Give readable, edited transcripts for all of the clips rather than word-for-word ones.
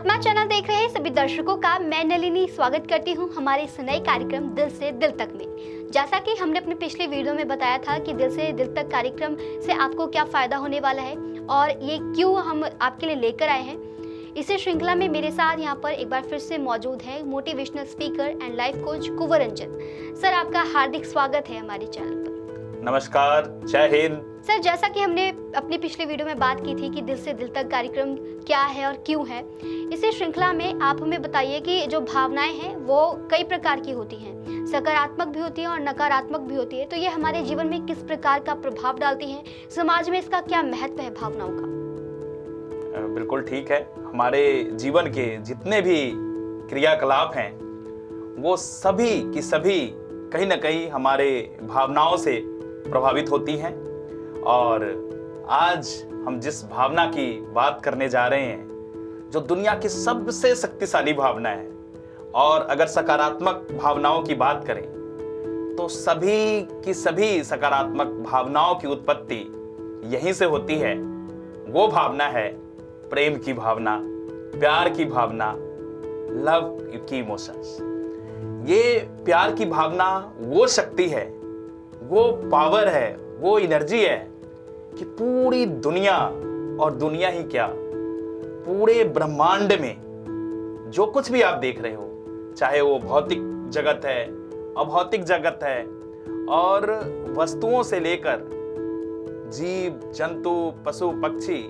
आत्मा चैनल देख रहे सभी दर्शकों का मैं नलिनी स्वागत करती हूं हमारे इस नए कार्यक्रम दिल से दिल तक में। जैसा कि हमने अपने पिछले वीडियो में बताया था कि दिल से दिल तक कार्यक्रम से आपको क्या फ़ायदा होने वाला है और ये क्यों हम आपके लिए लेकर आए हैं। इसी श्रृंखला में मेरे साथ यहाँ पर एक बार फिर से मौजूद है motivational speaker and life coach Kunwar Ranjan sir. आपका हार्दिक स्वागत है हमारे चैनल पर। नमस्कार, जय हिंद। सर, जैसा कि हमने अपनी पिछले वीडियो में बात की थी कि दिल से दिल तक कार्यक्रम क्या है और क्यों है, इसी श्रृंखला में आप हमें बताइए कि जो भावनाएं हैं वो कई प्रकार की होती हैं, सकारात्मक भी होती हैं और नकारात्मक भी होती है। तो ये हमारे जीवन में किस प्रकार का प्रभाव डालती हैं, समाज में इसका क्या महत्व है भावनाओं का? बिल्कुल ठीक है। हमारे जीवन के जितने भी क्रियाकलाप हैं वो सभी की सभी कहीं ना कहीं हमारे भावनाओं से प्रभावित होती हैं। और आज हम जिस भावना की बात करने जा रहे हैं जो दुनिया की सबसे शक्तिशाली भावना है, और अगर सकारात्मक भावनाओं की बात करें तो सभी की सभी सकारात्मक भावनाओं की उत्पत्ति यहीं से होती है। वो भावना है प्रेम की भावना, प्यार की भावना, लव की इमोशंस। ये प्यार की भावना वो शक्ति है, वो पावर है, वो एनर्जी है कि पूरी दुनिया, और दुनिया ही क्या, पूरे ब्रह्मांड में जो कुछ भी आप देख रहे हो, चाहे वो भौतिक जगत है, अभौतिक जगत है, और वस्तुओं से लेकर जीव जंतु पशु पक्षी,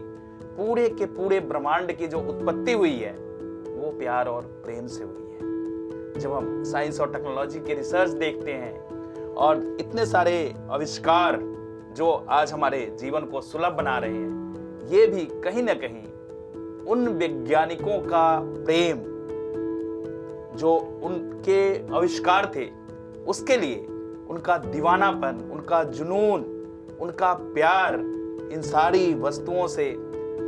पूरे के पूरे ब्रह्मांड की जो उत्पत्ति हुई है वो प्यार और प्रेम से हुई है। जब हम साइंस और टेक्नोलॉजी के रिसर्च देखते हैं और इतने सारे आविष्कार जो आज हमारे जीवन को सुलभ बना रहे हैं, ये भी कहीं ना कहीं उन वैज्ञानिकों का प्रेम जो उनके आविष्कार थे उसके लिए, उनका दीवानापन, उनका जुनून, उनका प्यार, इन सारी वस्तुओं से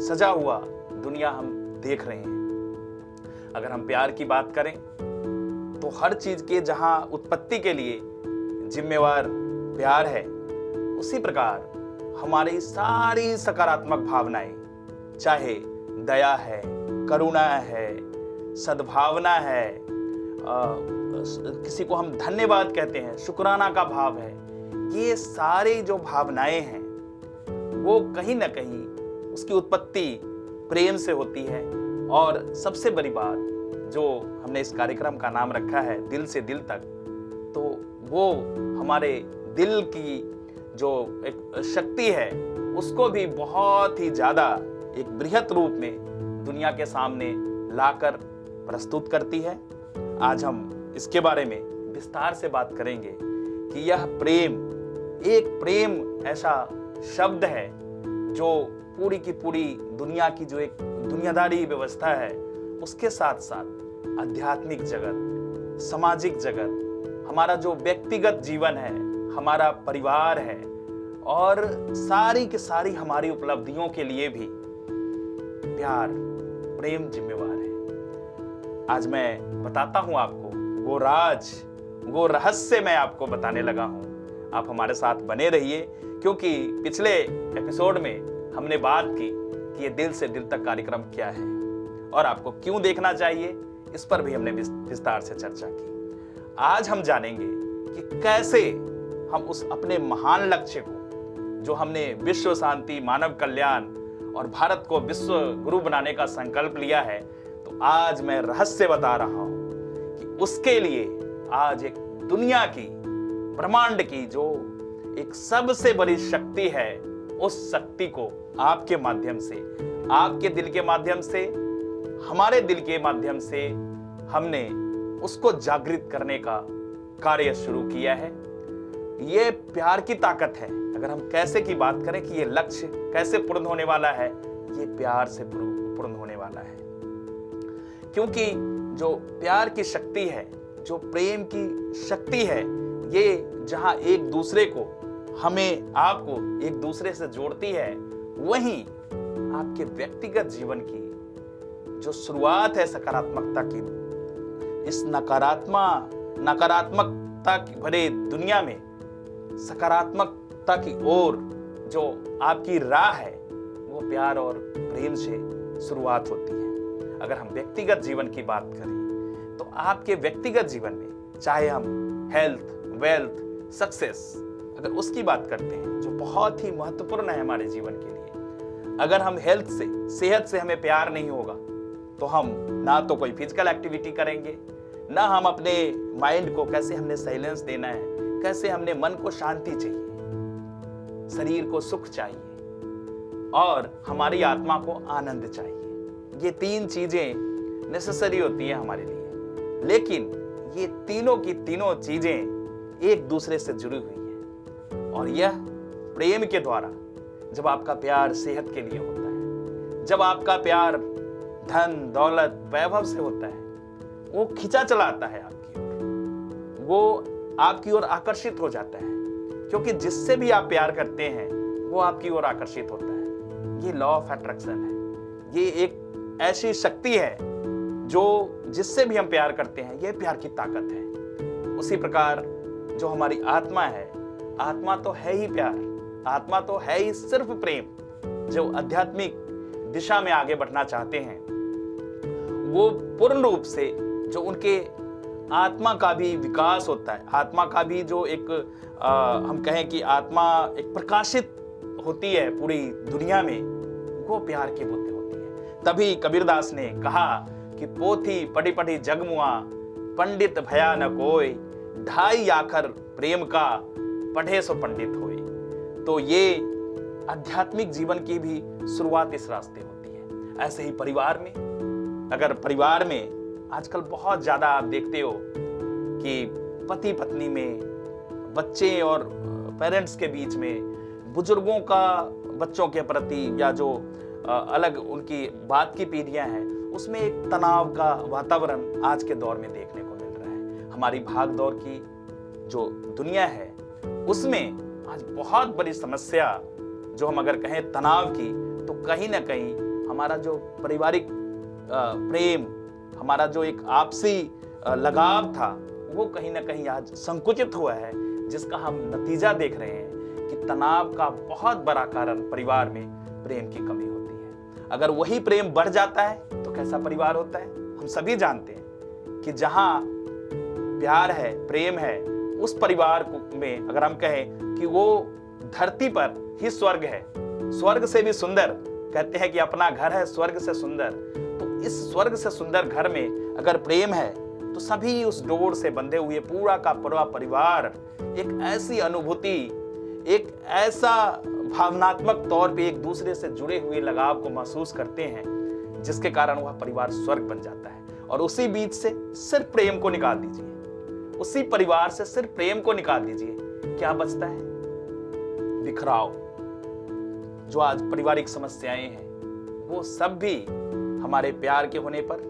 सजा हुआ दुनिया हम देख रहे हैं। अगर हम प्यार की बात करें तो हर चीज के जहां उत्पत्ति के लिए जिम्मेवार प्यार है, उसी प्रकार हमारी सारी सकारात्मक भावनाएं, चाहे दया है, करुणा है, सद्भावना है, किसी को हम धन्यवाद कहते हैं, शुक्राना का भाव है, ये सारी जो भावनाएं हैं वो कहीं ना कहीं उसकी उत्पत्ति प्रेम से होती है। और सबसे बड़ी बात, जो हमने इस कार्यक्रम का नाम रखा है दिल से दिल तक, तो वो हमारे दिल की जो एक शक्ति है उसको भी बहुत ही ज्यादा एक बृहत रूप में दुनिया के सामने लाकर प्रस्तुत करती है। आज हम इसके बारे में विस्तार से बात करेंगे कि यह प्रेम, एक प्रेम ऐसा शब्द है जो पूरी की पूरी दुनिया की जो एक दुनियादारी व्यवस्था है उसके साथ साथ आध्यात्मिक जगत, सामाजिक जगत, हमारा जो व्यक्तिगत जीवन है, हमारा परिवार है, और सारी की सारी हमारी उपलब्धियों के लिए भी प्यार, प्रेम जिम्मेवार है। आज मैं बताता हूं आपको वो राज, वो रहस्य मैं आपको बताने लगा हूं। आप हमारे साथ बने रहिए, क्योंकि पिछले एपिसोड में हमने बात की कि ये दिल से दिल तक कार्यक्रम क्या है और आपको क्यों देखना चाहिए, इस पर भी हमने विस्तार से चर्चा की। आज हम जानेंगे कि कैसे हम उस अपने महान लक्ष्य को, जो हमने विश्व शांति, मानव कल्याण और भारत को विश्व गुरु बनाने का संकल्प लिया है, तो आज मैं रहस्य बता रहा हूं कि उसके लिए आज एक दुनिया की, ब्रह्मांड की जो एक सबसे बड़ी शक्ति है, उस शक्ति को आपके माध्यम से, आपके दिल के माध्यम से, हमारे दिल के माध्यम से हमने उसको जागृत करने का कार्य शुरू किया है। ये प्यार की ताकत है। अगर हम कैसे की बात करें कि ये लक्ष्य कैसे पूर्ण होने वाला है, ये प्यार से पूर्ण होने वाला है। क्योंकि जो प्यार की शक्ति है, जो प्रेम की शक्ति है, ये जहां एक दूसरे को, हमें, आपको एक दूसरे से जोड़ती है, वहीं आपके व्यक्तिगत जीवन की जो शुरुआत है सकारात्मकता की, इस नकारात्मकता की भरे दुनिया में सकारात्मकता की ओर जो आपकी राह है, वो प्यार और प्रेम से शुरुआत होती है। अगर हम व्यक्तिगत जीवन की बात करें तो आपके व्यक्तिगत जीवन में चाहे हम हेल्थ, वेल्थ, सक्सेस अगर उसकी बात करते हैं जो बहुत ही महत्वपूर्ण है हमारे जीवन के लिए, अगर हम हेल्थ से, सेहत से हमें प्यार नहीं होगा तो हम ना तो कोई फिजिकल एक्टिविटी करेंगे, ना हम अपने माइंड को कैसे हमने साइलेंस देना है, कैसे हमने मन को शांति चाहिए, शरीर को सुख चाहिए और हमारी आत्मा को आनंद चाहिए। ये तीन चीजें नेसेसरी होती है हमारे लिए, लेकिन ये तीनों की तीनों चीजें एक दूसरे से जुड़ी हुई हैं और यह प्रेम के द्वारा, जब आपका प्यार सेहत के लिए होता है, जब आपका प्यार धन, दौलत, वैभव से होता है, वो खिंचा चला आता है आपकी ओर, वो आपकी ओर आकर्षित हो जाता है, क्योंकि जिससे भी आप प्यार करते हैं वो आपकी ओर आकर्षित होता है। ये लॉ ऑफ अट्रैक्शन है, ये एक ऐसी शक्ति है जो जिससे भी हम प्यार करते हैं, ये प्यार की ताकत है। उसी प्रकार जो हमारी आत्मा है, आत्मा तो है ही प्यार, आत्मा तो है ही सिर्फ प्रेम। जो आध्यात्मिक दिशा में आगे बढ़ना चाहते हैं वो पूर्ण रूप से जो उनके आत्मा का भी विकास होता है, आत्मा का भी जो एक हम कहें कि आत्मा एक प्रकाशित होती है पूरी दुनिया में, वो प्यार की बुद्धि होती है। तभी कबीरदास ने कहा कि पोथी पढ़ी पढ़ी जगमुआ, पंडित भया न कोई, ढाई आखर प्रेम का, पढ़े सो पंडित होए। तो ये आध्यात्मिक जीवन की भी शुरुआत इस रास्ते होती है। ऐसे ही परिवार में, अगर परिवार में आजकल बहुत ज्यादा आप देखते हो कि पति पत्नी में, बच्चे और पेरेंट्स के बीच में, बुजुर्गों का बच्चों के प्रति या जो अलग उनकी बात की पीढ़ियां हैं, उसमें एक तनाव का वातावरण आज के दौर में देखने को मिल रहा है। हमारी भाग दौड़ की जो दुनिया है उसमें आज बहुत बड़ी समस्या जो हम अगर कहें तनाव की, तो कहीं ना कहीं हमारा जो पारिवारिक प्रेम, हमारा जो एक आपसी लगाव था, वो कहीं ना कहीं आज संकुचित हुआ है, जिसका हम नतीजा देख रहे हैं कि तनाव का बहुत बड़ा कारण परिवार में प्रेम की कमी होती है। अगर वही प्रेम बढ़ जाता है तो कैसा परिवार होता है? हम सभी जानते हैं कि जहां प्यार है, प्रेम है, उस परिवार में अगर हम कहें कि वो धरती पर ही स्वर्ग है, स्वर्ग से भी सुंदर, कहते हैं कि अपना घर है स्वर्ग से सुंदर। तो इस स्वर्ग से सुंदर घर में अगर प्रेम है तो सभी उस डोर से बंधे हुए पूरा का पूरा परिवार एक ऐसी अनुभूति, एक ऐसा भावनात्मक तौर पे एक दूसरे से जुड़े हुए लगाव को महसूस करते हैं, जिसके कारण वह परिवार स्वर्ग बन जाता है। और उसी बीच से सिर्फ प्रेम को निकाल दीजिए, उसी परिवार से सिर्फ प्रेम को निकाल दीजिए, क्या बचता है? बिखराव। जो आज पारिवारिक समस्याएं हैं वो सब भी हमारे प्यार के होने पर,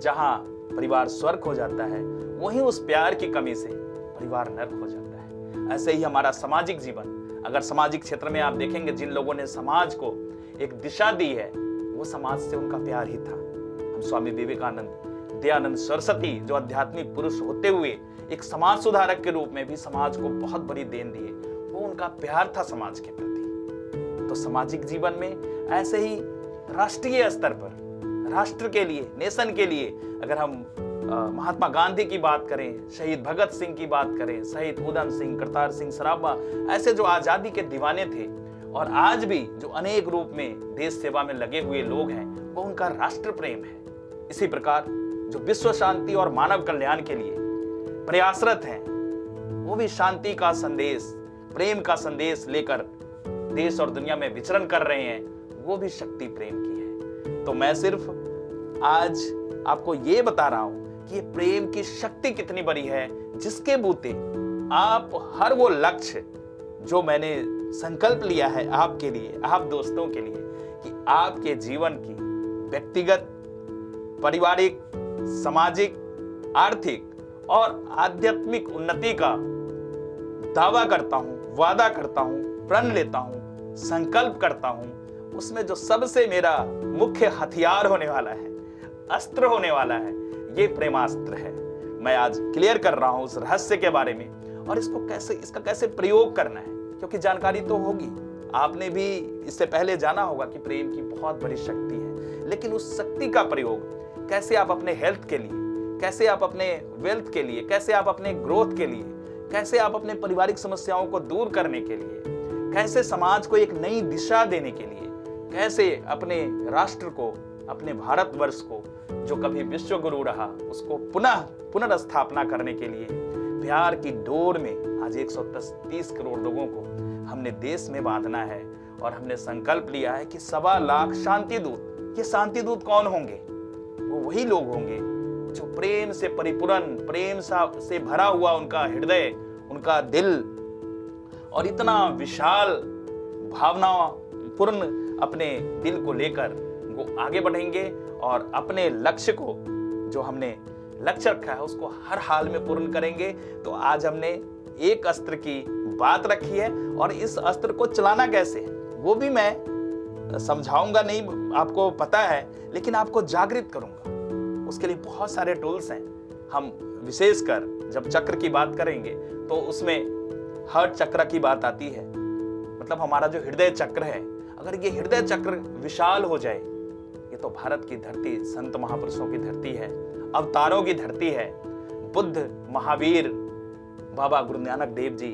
जहां परिवार स्वर्ग हो जाता है, वहीं उस प्यार की कमी से परिवार नर्क हो जाता है। ऐसे ही हमारा सामाजिक जीवन, अगर सामाजिक क्षेत्र में आप देखेंगे जिन लोगों ने समाज को एक दिशा दी है, वो समाज से उनका प्यार ही था। हम स्वामी विवेकानंद, दयानंद सरस्वती जो आध्यात्मिक पुरुष होते हुए एक समाज सुधारक के रूप में भी समाज को बहुत बड़ी देन दिए, वो उनका प्यार था समाज के प्रति। तो सामाजिक जीवन में ऐसे ही राष्ट्रीय स्तर पर, राष्ट्र के लिए, नेशन के लिए, अगर हम महात्मा गांधी की बात करें, शहीद भगत सिंह की बात करें, शहीद उधम सिंह, करतार सिंह सराभा, ऐसे जो आजादी के दीवाने थे और आज भी जो अनेक रूप में देश सेवा में लगे हुए लोग हैं, वो उनका राष्ट्र प्रेम है। इसी प्रकार जो विश्व शांति और मानव कल्याण के लिए प्रयासरत हैं, वो भी शांति का संदेश, प्रेम का संदेश लेकर देश और दुनिया में विचरण कर रहे हैं, वो भी शक्ति प्रेम की है। तो मैं सिर्फ आज आपको ये बता रहा हूं कि ये प्रेम की शक्ति कितनी बड़ी है, जिसके बूते आप हर वो लक्ष्य जो मैंने संकल्प लिया है आपके लिए, आप दोस्तों के लिए, कि आपके जीवन की व्यक्तिगत, पारिवारिक, सामाजिक, आर्थिक और आध्यात्मिक उन्नति का दावा करता हूं, वादा करता हूं, प्रण लेता हूं, संकल्प करता हूं, उसमें जो सबसे मेरा मुख्य हथियार होने वाला है, अस्त्र होने वाला है, ये प्रेमास्त्र है। मैं आज क्लियर कर रहा हूं उस रहस्य के बारे में और इसका कैसे प्रयोग करना है, क्योंकि जानकारी तो होगी, आपने भी इससे पहले जाना होगा कि प्रेम की बहुत बड़ी शक्ति है, लेकिन उस शक्ति का प्रयोग कैसे आप अपने हेल्थ के लिए, कैसे आप अपने वेल्थ के लिए, कैसे आप अपने ग्रोथ के लिए, कैसे आप अपने पारिवारिक समस्याओं को दूर करने के लिए, कैसे समाज को एक नई दिशा देने के लिए, कैसे अपने राष्ट्र को, अपने भारतवर्ष को जो कभी विश्व गुरु रहा उसको पुनर्स्थापना करने के लिए प्यार की डोर में आज 130 करोड़ लोगों को हमने देश में बांधना है। और हमने संकल्प लिया है कि 1.25 लाख शांति दूत। ये शांति दूत कौन होंगे? वो वही लोग होंगे जो प्रेम से परिपूर्ण, प्रेम से भरा हुआ उनका हृदय, उनका दिल और इतना विशाल भावनापूर्ण अपने दिल को लेकर वो आगे बढ़ेंगे और अपने लक्ष्य को, जो हमने लक्ष्य रखा है, उसको हर हाल में पूर्ण करेंगे। तो आज हमने एक अस्त्र की बात रखी है और इस अस्त्र को चलाना कैसे है वो भी मैं समझाऊंगा नहीं, आपको पता है, लेकिन आपको जागृत करूंगा। उसके लिए बहुत सारे टूल्स हैं। हम विशेषकर जब चक्र की बात करेंगे तो उसमें हार्ट चक्र की बात आती है, मतलब हमारा जो हृदय चक्र है, अगर ये हृदय चक्र विशाल हो जाए, ये तो भारत की धरती संत महापुरुषों की धरती है, अवतारों की धरती है, बुद्ध, महावीर, बाबा गुरु नानक देव जी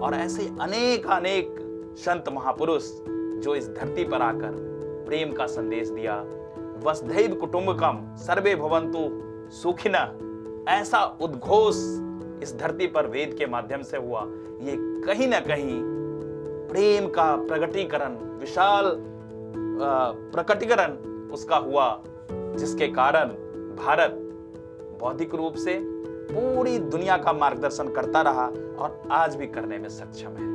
और ऐसे अनेक संत महापुरुष जो इस धरती पर आकर प्रेम का संदेश दिया। वसुधैव कुटुंबकम सर्वे भवन्तु सुखिनः, ऐसा उद्घोष इस धरती पर वेद के माध्यम से हुआ। ये कहीं ना कहीं प्रेम का प्रकटीकरण, विशाल प्रकटीकरण उसका हुआ, जिसके कारण भारत बौद्धिक रूप से पूरी दुनिया का मार्गदर्शन करता रहा और आज भी करने में सक्षम है।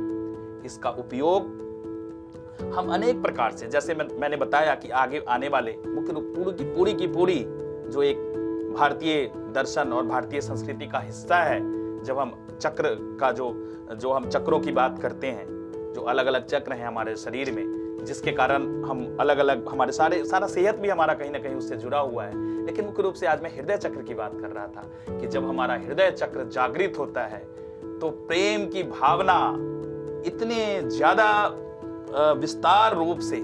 इसका उपयोग हम अनेक प्रकार से, जैसे मैंने बताया कि आगे आने वाले मुख्य रूप पूरी की पूरी जो एक भारतीय दर्शन और भारतीय संस्कृति का हिस्सा है, जब हम चक्र का जो हम चक्रों की बात करते हैं, जो अलग अलग चक्र हैं हमारे शरीर में, जिसके कारण हम अलग अलग, हमारे सारा सेहत भी हमारा कहीं ना कहीं उससे जुड़ा हुआ है। लेकिन मुख्य रूप से आज मैं हृदय चक्र की बात कर रहा था कि जब हमारा हृदय चक्र जागृत होता है तो प्रेम की भावना इतने ज्यादा विस्तार रूप से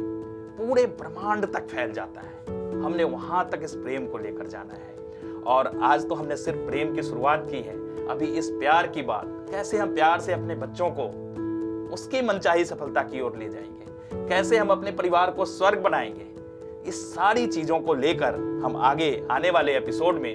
पूरे ब्रह्मांड तक फैल जाता है। हमने वहां तक इस प्रेम को लेकर जाना है और आज तो हमने सिर्फ प्रेम की शुरुआत की है। अभी इस प्यार की बात, कैसे हम प्यार से अपने बच्चों को उसकी मनचाही सफलता की ओर ले जाएंगे, कैसे हम अपने परिवार को स्वर्ग बनाएंगे, इस सारी चीजों को लेकर हम आगे आने वाले एपिसोड में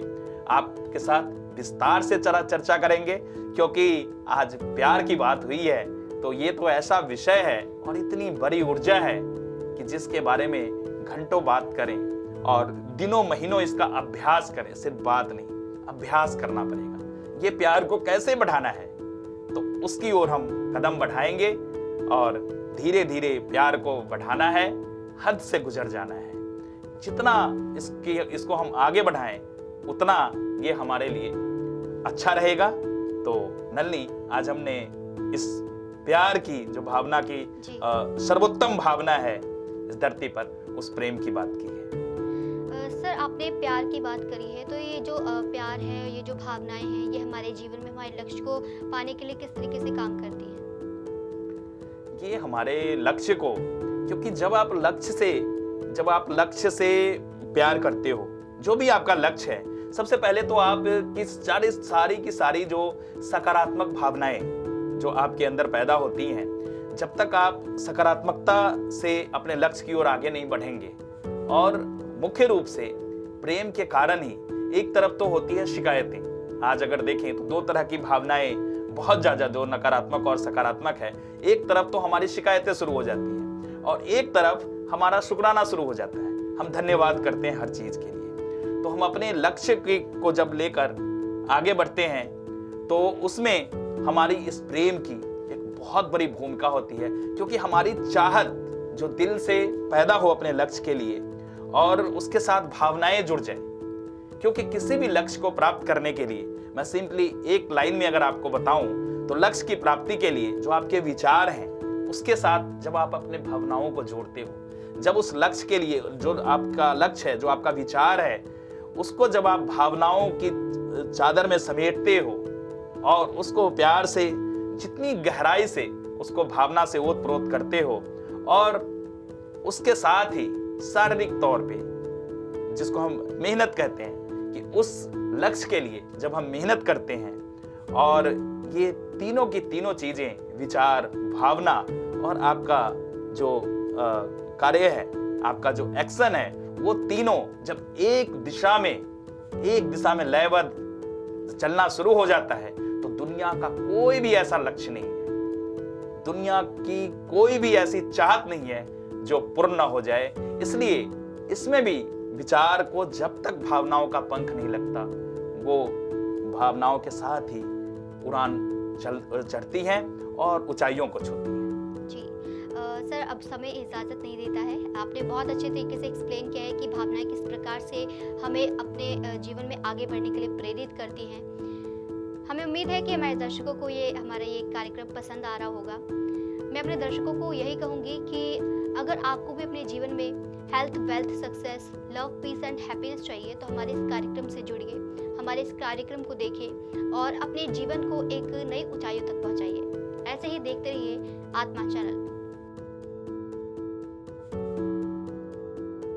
आपके साथ विस्तार से चर्चा करेंगे। क्योंकि आज प्यार की बात हुई है तो ये तो ऐसा विषय है और इतनी बड़ी ऊर्जा है कि जिसके बारे में घंटों बात करें और दिनों महीनों इसका अभ्यास करें। सिर्फ बात नहीं, अभ्यास करना पड़ेगा। ये प्यार को कैसे बढ़ाना है तो उसकी ओर हम कदम बढ़ाएंगे और धीरे धीरे प्यार को बढ़ाना है, हद से गुजर जाना है। जितना इसको हम आगे बढ़ाएं उतना ये हमारे लिए अच्छा रहेगा। तो नलिनी, आज हमने इस प्यार की जो भावना की सर्वोत्तम भावना है इस धरती पर, उस प्रेम की बात की है। सर, आपने प्यार की बात करी है, तो ये जो प्यार है, ये जो भावनाएं हैं, ये हमारे जीवन में हमारे लक्ष्य को पाने के लिए किस तरीके से काम करती हैं? ये हमारे लक्ष्य को, क्योंकि जब आप लक्ष्य से प्यार करते हो, जो भी आपका लक्ष्य है, सबसे पहले तो आप सारी की सारी जो सकारात्मक भावनाएं जो आपके अंदर पैदा होती हैं, जब तक आप सकारात्मकता से अपने लक्ष्य की ओर आगे नहीं बढ़ेंगे। और मुख्य रूप से प्रेम के कारण ही एक तरफ तो होती है शिकायतें। आज अगर देखें तो दो तरह की भावनाएं बहुत ज्यादा, जो नकारात्मक और सकारात्मक है। एक तरफ तो हमारी शिकायतें शुरू हो जाती हैं और एक तरफ हमारा शुक्राना शुरू हो जाता है। हम धन्यवाद करते हैं हर चीज के लिए। तो हम अपने लक्ष्य को जब लेकर आगे बढ़ते हैं तो उसमें हमारी इस प्रेम की एक बहुत बड़ी भूमिका होती है, क्योंकि हमारी चाहत जो दिल से पैदा हो अपने लक्ष्य के लिए और उसके साथ भावनाएं जुड़ जाए। क्योंकि किसी भी लक्ष्य को प्राप्त करने के लिए, मैं सिंपली एक लाइन में अगर आपको बताऊं तो लक्ष्य की प्राप्ति के लिए जो आपके विचार हैं उसके साथ जब आप अपने भावनाओं को जोड़ते हो, जब उस लक्ष्य के लिए जो आपका लक्ष्य है, जो आपका विचार है, उसको जब आप भावनाओं की चादर में समेटते हो और उसको प्यार से, जितनी गहराई से उसको भावना से ओत प्रोत करते हो और उसके साथ ही शारीरिक तौर पे जिसको हम मेहनत कहते हैं, कि उस लक्ष्य के लिए जब हम मेहनत करते हैं और ये तीनों की तीनों चीजें, विचार, भावना और आपका जो कार्य है, आपका जो एक्शन है, वो तीनों जब एक दिशा में लयबद्ध चलना शुरू हो जाता है तो दुनिया का कोई भी ऐसा लक्ष्य नहीं है, दुनिया की कोई भी ऐसी चाहत नहीं है जो पूर्ण न हो जाए। इसलिए इसमें भी विचार को जब तक भावनाओं का पंख नहीं लगता, वो भावनाओं के साथ ही उड़ान चढ़ती हैं और ऊंचाइयों को छूती हैं। जी सर, अब समय इजाज़त नहीं देता है। आपने बहुत अच्छे तरीके से एक्सप्लेन किया है कि भावनाएं किस प्रकार से हमें अपने जीवन में आगे बढ़ने के लिए प्रेरित करती हैं। हमें उम्मीद है कि हमारे दर्शकों को हमारा ये कार्यक्रम पसंद आ रहा होगा। मैं अपने दर्शकों को यही कहूँगी कि अगर आपको भी अपने जीवन में health, wealth, success, love, peace and happiness चाहिए तो हमारे इस कार्यक्रम से जुड़िए, हमारे इस कार्यक्रम को देखें और अपने जीवन को एक नई ऊंचाइयों तक पहुंचाइए। ऐसे ही देखते रहिए आत्मा चैनल।